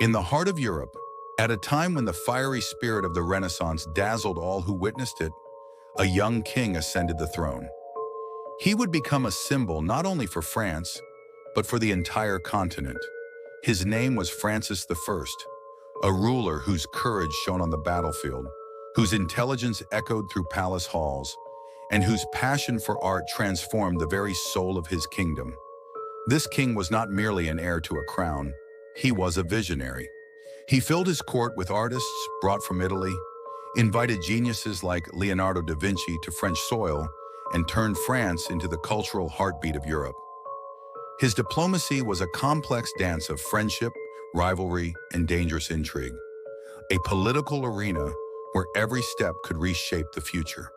In the heart of Europe, at a time when the fiery spirit of the Renaissance dazzled all who witnessed it, a young king ascended the throne. He would become a symbol not only for France, but for the entire continent. His name was Francis I, a ruler whose courage shone on the battlefield, whose intelligence echoed through palace halls, and whose passion for art transformed the very soul of his kingdom. This king was not merely an heir to a crown, he was a visionary. He filled his court with artists brought from Italy, invited geniuses like Leonardo da Vinci to French soil, and turned France into the cultural heartbeat of Europe. His diplomacy was a complex dance of friendship, rivalry, and dangerous intrigue, a political arena where every step could reshape the future.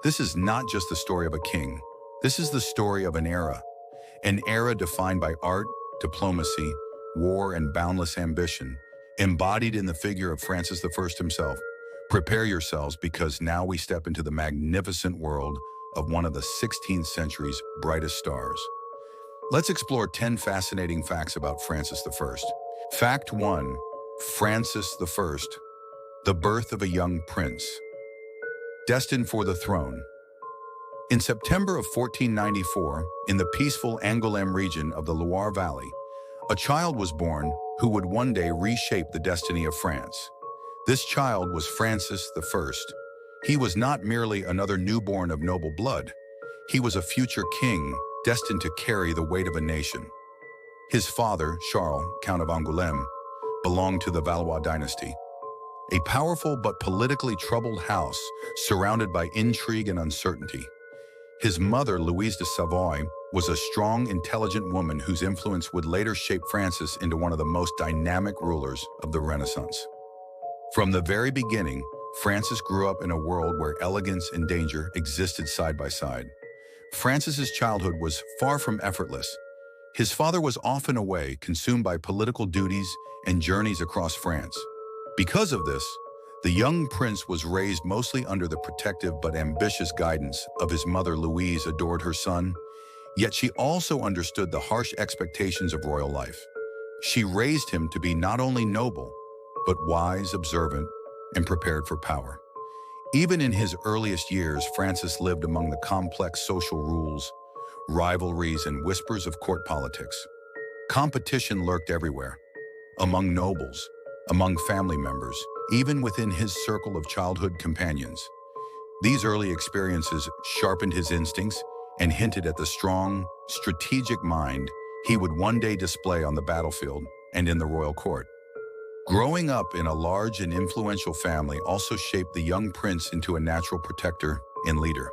This is not just the story of a king. This is the story of an era defined by art, diplomacy, war, and boundless ambition, embodied in the figure of Francis I himself. Prepare yourselves, because now we step into the magnificent world of one of the 16th century's brightest stars. Let's explore 10 fascinating facts about Francis I. Fact 1. Francis I, the birth of a young prince, destined for the throne. In September of 1494, in the peaceful Angoulême region of the Loire Valley, a child was born who would one day reshape the destiny of France. This child was Francis I. He was not merely another newborn of noble blood. He was a future king destined to carry the weight of a nation. His father, Charles, Count of Angoulême, belonged to the Valois dynasty, a powerful but politically troubled house surrounded by intrigue and uncertainty. His mother, Louise de Savoy, was a strong, intelligent woman whose influence would later shape Francis into one of the most dynamic rulers of the Renaissance. From the very beginning, Francis grew up in a world where elegance and danger existed side by side. Francis's childhood was far from effortless. His father was often away, consumed by political duties and journeys across France. Because of this, the young prince was raised mostly under the protective but ambitious guidance of his mother. Louise adored her son, yet she also understood the harsh expectations of royal life. She raised him to be not only noble, but wise, observant, and prepared for power. Even in his earliest years, Francis lived among the complex social rules, rivalries, and whispers of court politics. Competition lurked everywhere, among nobles, among family members, even within his circle of childhood companions. These early experiences sharpened his instincts and hinted at the strong, strategic mind he would one day display on the battlefield and in the royal court. Growing up in a large and influential family also shaped the young prince into a natural protector and leader.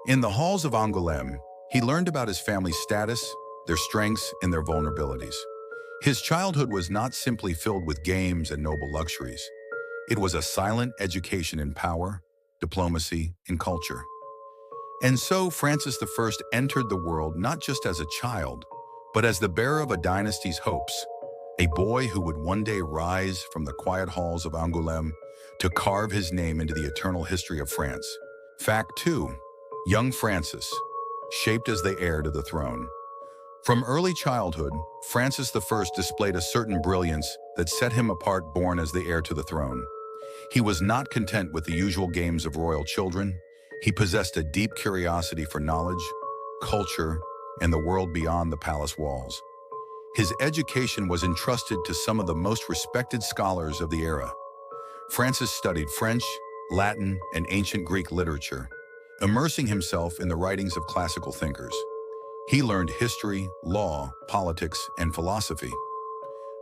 In the halls of Angoulême, he learned about his family's status, their strengths, and their vulnerabilities. His childhood was not simply filled with games and noble luxuries. It was a silent education in power, diplomacy, and culture. And so Francis I entered the world not just as a child, but as the bearer of a dynasty's hopes, a boy who would one day rise from the quiet halls of Angoulême to carve his name into the eternal history of France. Fact 2. Young Francis, shaped as the heir to the throne. From early childhood, Francis I displayed a certain brilliance that set him apart. Born as the heir to the throne, he was not content with the usual games of royal children. He possessed a deep curiosity for knowledge, culture, and the world beyond the palace walls. His education was entrusted to some of the most respected scholars of the era. Francis studied French, Latin, and ancient Greek literature, immersing himself in the writings of classical thinkers. He learned history, law, politics, and philosophy,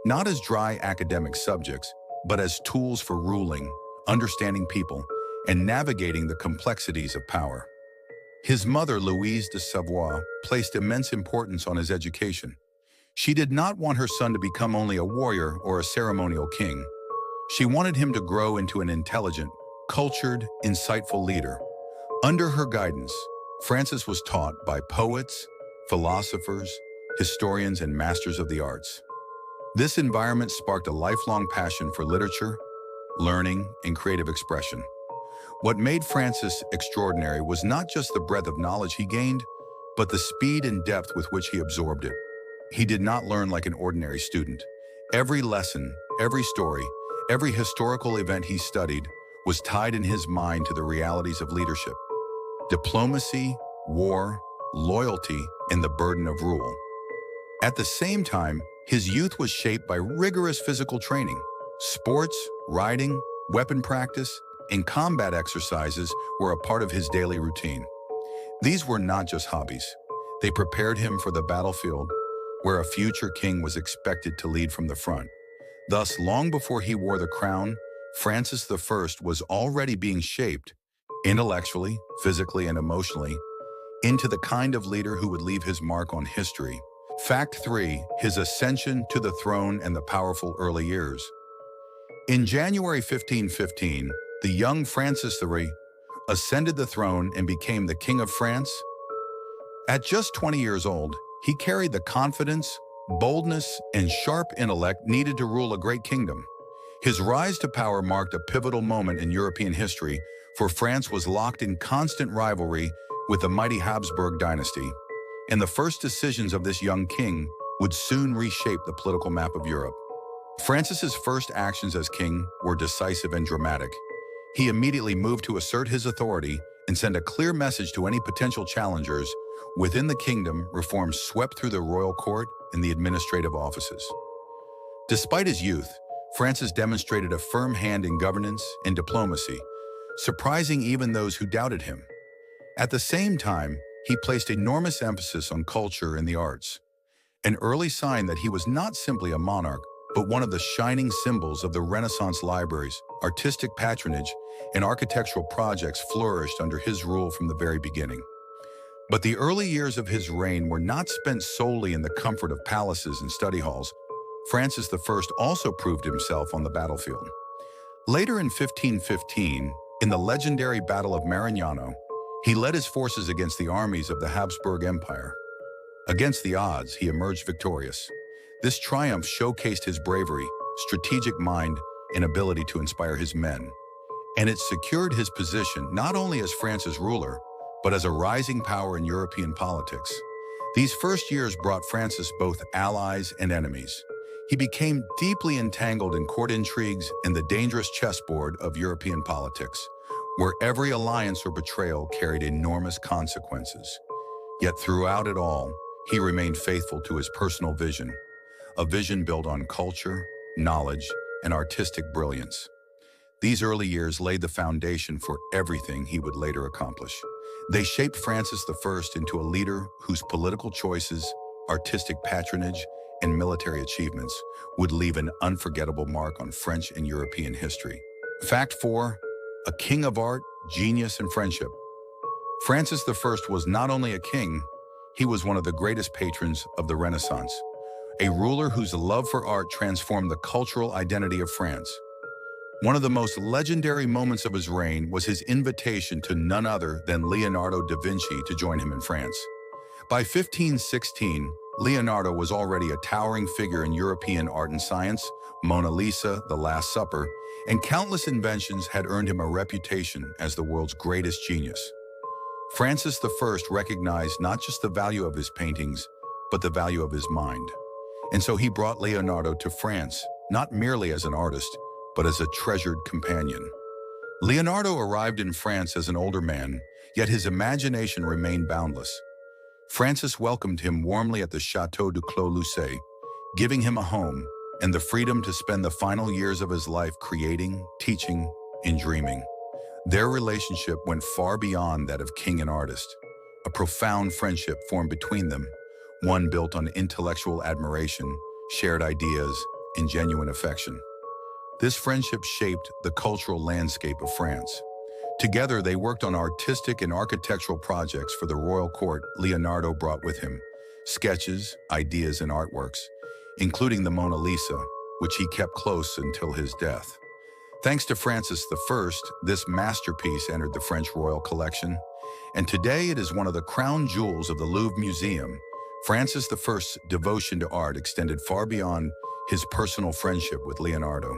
not as dry academic subjects, but as tools for ruling, understanding people, and navigating the complexities of power. His mother, Louise de Savoy, placed immense importance on his education. She did not want her son to become only a warrior or a ceremonial king. She wanted him to grow into an intelligent, cultured, insightful leader. Under her guidance, Francis was taught by poets, philosophers, historians, and masters of the arts. This environment sparked a lifelong passion for literature, learning, and creative expression. What made Francis extraordinary was not just the breadth of knowledge he gained, but the speed and depth with which he absorbed it. He did not learn like an ordinary student. Every lesson, every story, every historical event he studied was tied in his mind to the realities of leadership, diplomacy, war, loyalty, and the burden of rule. At the same time, his youth was shaped by rigorous physical training. Sports, riding, weapon practice, and combat exercises were a part of his daily routine. These were not just hobbies. They prepared him for the battlefield, where a future king was expected to lead from the front. Thus, long before he wore the crown, Francis I was already being shaped, intellectually, physically, and emotionally, into the kind of leader who would leave his mark on history. Fact 3. His ascension to the throne and the powerful early years. In January 1515, the young Francis I ascended the throne and became the King of France. At just 20 years old, he carried the confidence, boldness, and sharp intellect needed to rule a great kingdom. His rise to power marked a pivotal moment in European history, for France was locked in constant rivalry with the mighty Habsburg dynasty, and the first decisions of this young king would soon reshape the political map of Europe. Francis's first actions as king were decisive and dramatic. He immediately moved to assert his authority and send a clear message to any potential challengers. Within the kingdom, reforms swept through the royal court and the administrative offices. Despite his youth, Francis demonstrated a firm hand in governance and diplomacy, surprising even those who doubted him. At the same time, he placed enormous emphasis on culture and the arts, an early sign that he was not simply a monarch, but one of the shining symbols of the Renaissance. Libraries, artistic patronage, and architectural projects flourished under his rule from the very beginning. But the early years of his reign were not spent solely in the comfort of palaces and study halls. Francis I also proved himself on the battlefield. Later in 1515, in the legendary Battle of Marignano, he led his forces against the armies of the Habsburg Empire. Against the odds, he emerged victorious. This triumph showcased his bravery, strategic mind, and ability to inspire his men, and it secured his position not only as France's ruler, but as a rising power in European politics. These first years brought Francis both allies and enemies. He became deeply entangled in court intrigues and the dangerous chessboard of European politics, where every alliance or betrayal carried enormous consequences. Yet throughout it all, he remained faithful to his personal vision, a vision built on culture, knowledge, and artistic brilliance. These early years laid the foundation for everything he would later accomplish. They shaped Francis I into a leader whose political choices, artistic patronage, and military achievements would leave an unforgettable mark on French and European history. Fact 4. A king of art, genius, and friendship. Francis I was not only a king, he was one of the greatest patrons of the Renaissance, a ruler whose love for art transformed the cultural identity of France. One of the most legendary moments of his reign was his invitation to none other than Leonardo da Vinci to join him in France. By 1516, Leonardo was already a towering figure in European art and science. Mona Lisa, The Last Supper, and countless inventions had earned him a reputation as the world's greatest genius. Francis I recognized not just the value of his paintings, but the value of his mind. And so he brought Leonardo to France, not merely as an artist, but as a treasured companion. Leonardo arrived in France as an older man, yet his imagination remained boundless. Francis welcomed him warmly at the Château du Clos-Lucé, giving him a home and the freedom to spend the final years of his life creating, teaching, and dreaming. Their relationship went far beyond that of king and artist. A profound friendship formed between them, one built on intellectual admiration, shared ideas, and genuine affection. This friendship shaped the cultural landscape of France. Together, they worked on artistic and architectural projects for the royal court. Leonardo brought with him sketches, ideas, and artworks, including the Mona Lisa, which he kept close until his death. Thanks to Francis I, this masterpiece entered the French royal collection, and today it is one of the crown jewels of the Louvre Museum. Francis I's devotion to art extended far beyond his personal friendship with Leonardo.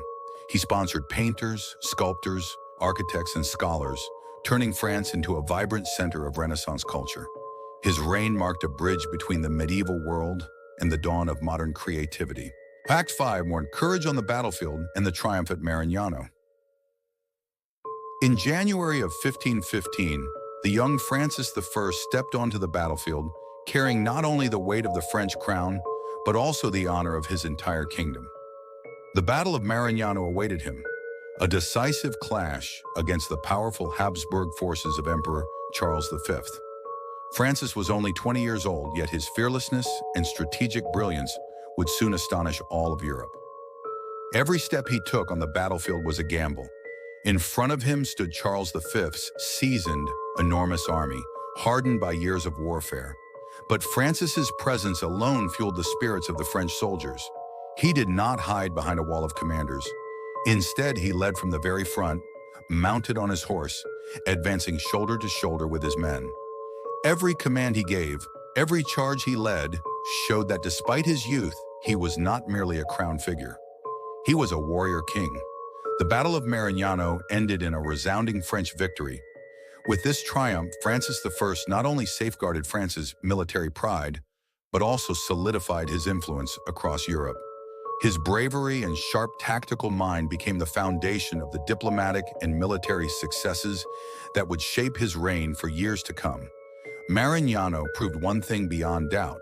He sponsored painters, sculptors, architects, and scholars, turning France into a vibrant center of Renaissance culture. His reign marked a bridge between the medieval world and the dawn of modern creativity. Act 5 mourned courage on the battlefield and the triumph at Marignano. In January of 1515, the young Francis I stepped onto the battlefield, carrying not only the weight of the French crown, but also the honor of his entire kingdom. The Battle of Marignano awaited him, a decisive clash against the powerful Habsburg forces of Emperor Charles V. Francis was only 20 years old, yet his fearlessness and strategic brilliance would soon astonish all of Europe. Every step he took on the battlefield was a gamble. In front of him stood Charles V's seasoned, enormous army, hardened by years of warfare. But Francis's presence alone fueled the spirits of the French soldiers. He did not hide behind a wall of commanders. Instead, he led from the very front, mounted on his horse, advancing shoulder to shoulder with his men. Every command he gave, every charge he led, showed that despite his youth, he was not merely a crowned figure. He was a warrior king. The Battle of Marignano ended in a resounding French victory. With this triumph, Francis I not only safeguarded France's military pride, but also solidified his influence across Europe. His bravery and sharp tactical mind became the foundation of the diplomatic and military successes that would shape his reign for years to come. Marignano proved one thing beyond doubt.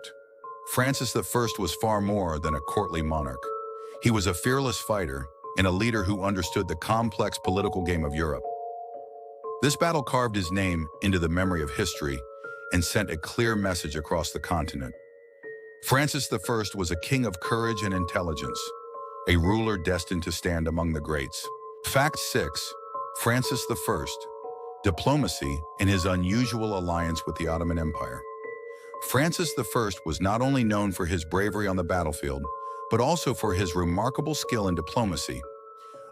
Francis I was far more than a courtly monarch. He was a fearless fighter and a leader who understood the complex political game of Europe. This battle carved his name into the memory of history and sent a clear message across the continent. Francis I was a king of courage and intelligence, a ruler destined to stand among the greats. Fact 6. Francis I. Diplomacy and his unusual alliance with the Ottoman Empire. Francis I was not only known for his bravery on the battlefield, but also for his remarkable skill in diplomacy.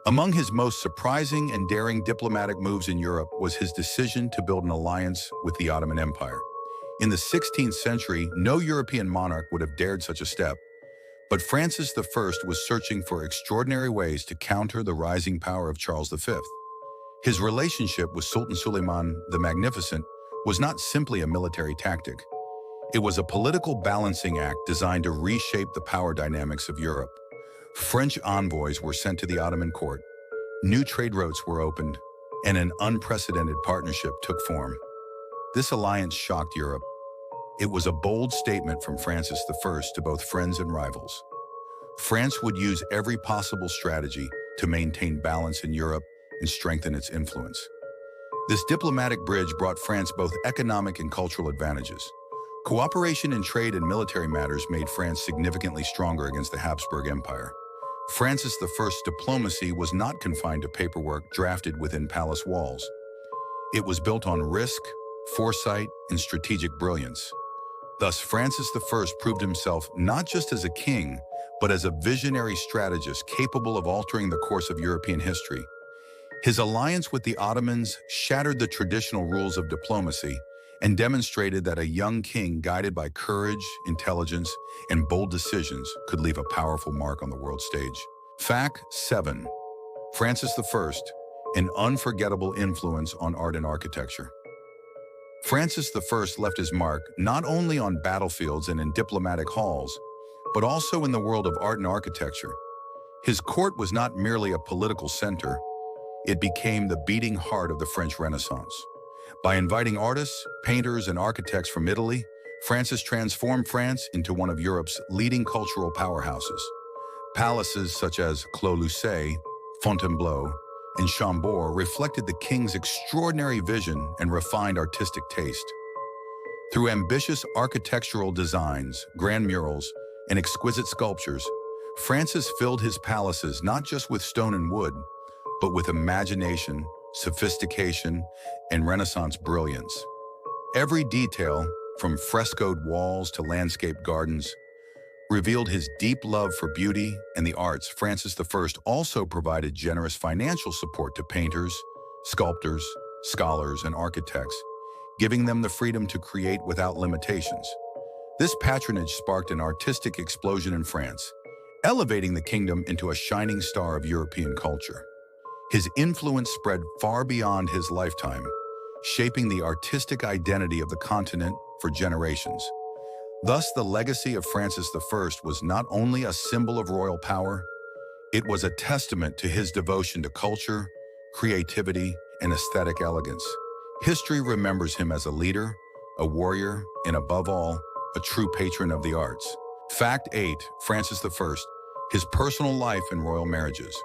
Among his most surprising and daring diplomatic moves in Europe was his decision to build an alliance with the Ottoman Empire. In the 16th century, no European monarch would have dared such a step, but Francis I was searching for extraordinary ways to counter the rising power of Charles V. His relationship with Sultan Suleiman the Magnificent was not simply a military tactic. It was a political balancing act designed to reshape the power dynamics of Europe. French envoys were sent to the Ottoman court, new trade routes were opened, and an unprecedented partnership took form. This alliance shocked Europe. It was a bold statement from Francis I to both friends and rivals. France would use every possible strategy to maintain balance in Europe and strengthen its influence. This diplomatic bridge brought France both economic and cultural advantages. Cooperation in trade and military matters made France significantly stronger against the Habsburg Empire. Francis I's diplomacy was not confined to paperwork drafted within palace walls. It was built on risk, foresight, and strategic brilliance. Thus, Francis I proved himself not just as a king, but as a visionary strategist capable of altering the course of European history. His alliance with the Ottomans shattered the traditional rules of diplomacy and demonstrated that a young king guided by courage, intelligence, and bold decisions could leave a powerful mark on the world stage. Fact 7. Francis I, an unforgettable influence on art and architecture. Francis I left his mark not only on battlefields and in diplomatic halls, but also in the world of art and architecture. His court was not merely a political center, it became the beating heart of the French Renaissance. By inviting artists, painters, and architects from Italy, Francis transformed France into one of Europe's leading cultural powerhouses. Palaces such as Clos-Lucé, Fontainebleau, and Chambord reflected the king's extraordinary vision and refined artistic taste. Through ambitious architectural designs, grand murals, and exquisite sculptures, Francis filled his palaces not just with stone and wood, but with imagination, sophistication, and Renaissance brilliance. Every detail, from frescoed walls to landscape gardens, revealed his deep love for beauty and the arts. Francis I also provided generous financial support to painters, sculptors, scholars, and architects, giving them the freedom to create without limitations. This patronage sparked an artistic explosion in France, elevating the kingdom into a shining star of European culture. His influence spread far beyond his lifetime, shaping the artistic identity of the continent for generations. Thus, the legacy of Francis I was not only a symbol of royal power, it was a testament to his devotion to culture, creativity, and aesthetic elegance. History remembers him as a leader, a warrior, and above all, a true patron of the arts. Fact 8. Francis I, his personal life and royal marriages.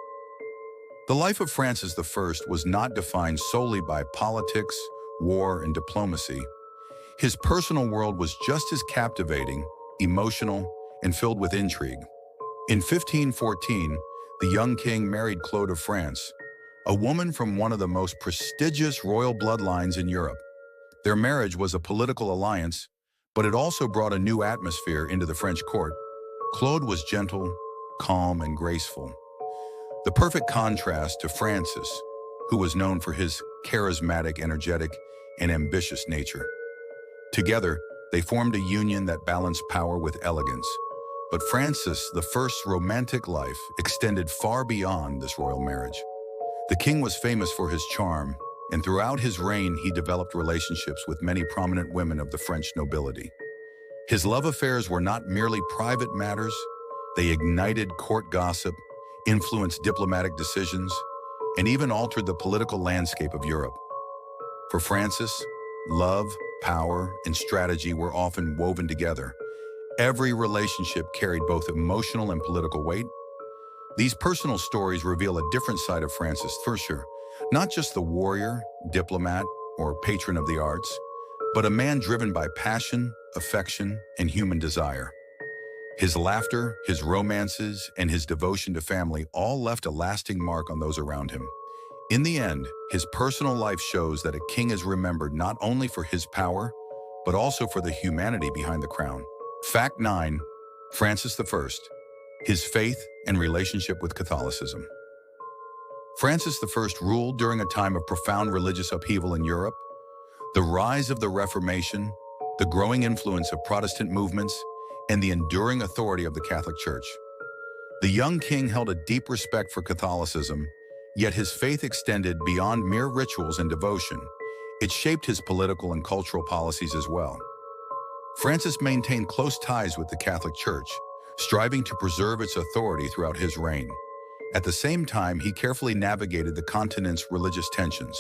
The life of Francis I was not defined solely by politics, war, and diplomacy. His personal world was just as captivating, emotional, and filled with intrigue. In 1514, the young king married Claude of France, a woman from one of the most prestigious royal bloodlines in Europe. Their marriage was a political alliance, but it also brought a new atmosphere into the French court. Claude was gentle, calm, and graceful, the perfect contrast to Francis, who was known for his charismatic, energetic, and ambitious nature. Together, they formed a union that balanced power with elegance. But Francis I's romantic life extended far beyond this royal marriage. The king was famous for his charm, and throughout his reign he developed relationships with many prominent women of the French nobility. His love affairs were not merely private matters, they ignited court gossip, influenced diplomatic decisions, and even altered the political landscape of Europe. For Francis, love, power, and strategy were often woven together. Every relationship carried both emotional and political weight. These personal stories reveal a different side of Francis for sure, not just the warrior, diplomat, or patron of the arts, but a man driven by passion, affection, and human desire. His laughter, his romances, and his devotion to family all left a lasting mark on those around him. In the end, his personal life shows that a king is remembered not only for his power, but also for the humanity behind the crown. Fact 9. Francis I, his faith and relationship with Catholicism. Francis I ruled during a time of profound religious upheaval in Europe. The rise of the Reformation, the growing influence of Protestant movements, and the enduring authority of the Catholic Church. The young king held a deep respect for Catholicism, yet his faith extended beyond mere rituals and devotion. It shaped his political and cultural policies as well. Francis maintained close ties with the Catholic Church, striving to preserve its authority throughout his reign. At the same time, he carefully navigated the continent's religious tensions.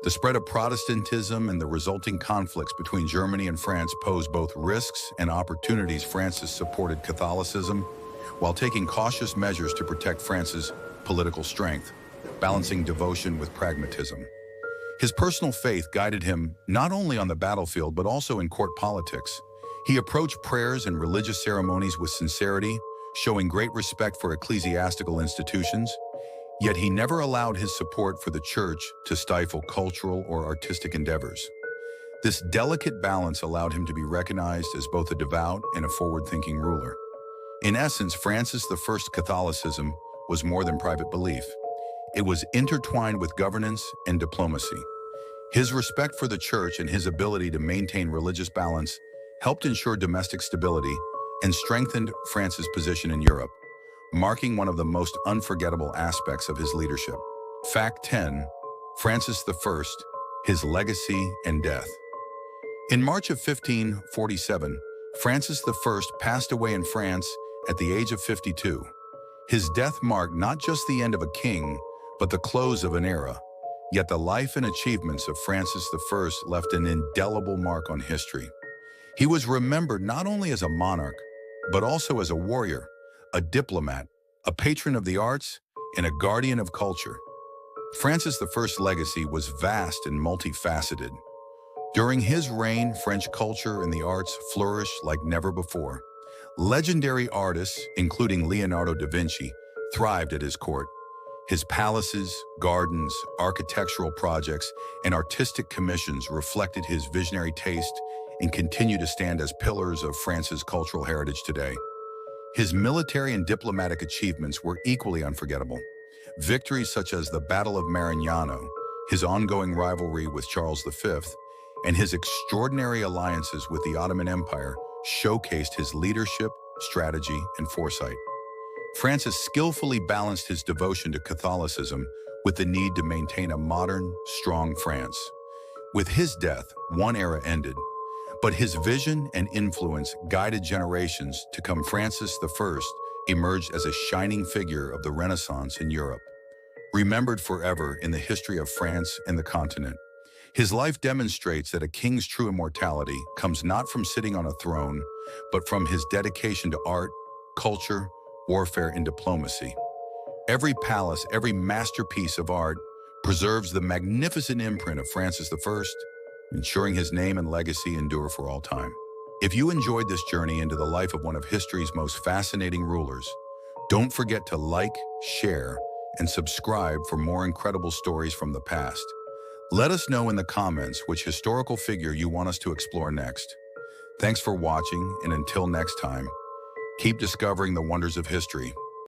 The spread of Protestantism and the resulting conflicts between Germany and France posed both risks and opportunities. Francis supported Catholicism while taking cautious measures to protect France's political strength, balancing devotion with pragmatism. His personal faith guided him not only on the battlefield but also in court politics. He approached prayers and religious ceremonies with sincerity, showing great respect for ecclesiastical institutions. Yet he never allowed his support for the church to stifle cultural or artistic endeavors. This delicate balance allowed him to be recognized as both a devout and a forward-thinking ruler. In essence, Francis I's Catholicism was more than private belief. It was intertwined with governance and diplomacy. His respect for the church and his ability to maintain religious balance helped ensure domestic stability and strengthened France's position in Europe, marking one of the most unforgettable aspects of his leadership. Fact 10. Francis I, his legacy and death. In March of 1547, Francis I passed away in France at the age of 52. His death marked not just the end of a king, but the close of an era. Yet the life and achievements of Francis I left an indelible mark on history. He was remembered not only as a monarch, but also as a warrior, a diplomat, a patron of the arts, and a guardian of culture. Francis I's legacy was vast and multifaceted. During his reign, French culture and the arts flourished like never before. Legendary artists, including Leonardo da Vinci, thrived at his court. His palaces, gardens, architectural projects, and artistic commissions reflected his visionary taste and continue to stand as pillars of France's cultural heritage today. His military and diplomatic achievements were equally unforgettable. Victories such as the Battle of Marignano, his ongoing rivalry with Charles V, and his extraordinary alliances with the Ottoman Empire showcased his leadership, strategy, and foresight. Francis skillfully balanced his devotion to Catholicism with the need to maintain a modern, strong France. With his death, one era ended, But his vision and influence guided generations to come. Francis I emerged as a shining figure of the Renaissance in Europe, remembered forever in the history of France and the continent. His life demonstrates that a king's true immortality comes not from sitting on a throne, but from his dedication to art, culture, warfare, and diplomacy. Every palace, every masterpiece of art preserves the magnificent imprint of Francis I, ensuring his name and legacy endure for all time. If you enjoyed this journey into the life of one of history's most fascinating rulers, don't forget to like, share, and subscribe for more incredible stories from the past. Let us know in the comments which historical figure you want us to explore next. Thanks for watching, and until next time, keep discovering the wonders of history.